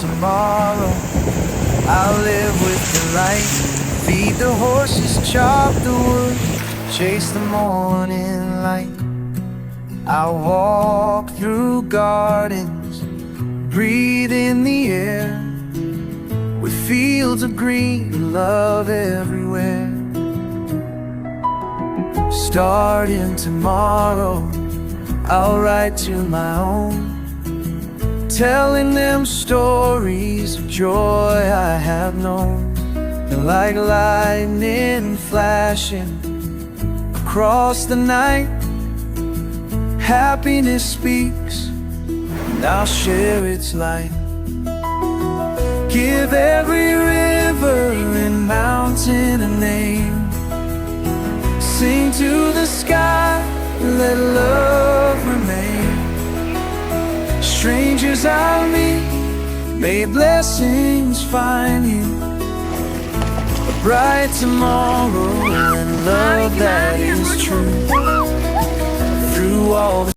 tomorrow. I'll live with delight, feed the horses, chop the wood, chase the morning light. I'll walk through gardens, breathe in the air, with fields of green, love everywhere. Starting tomorrow, I'll write to my own, telling them stories of joy I have known. And like lightning flashing across the night, happiness speaks, and I'll share its light. Give every river and mountain a name, sing to the sky, let love remain. Strangers I'll meet, may blessings find you, a bright tomorrow and love that is true. Through all the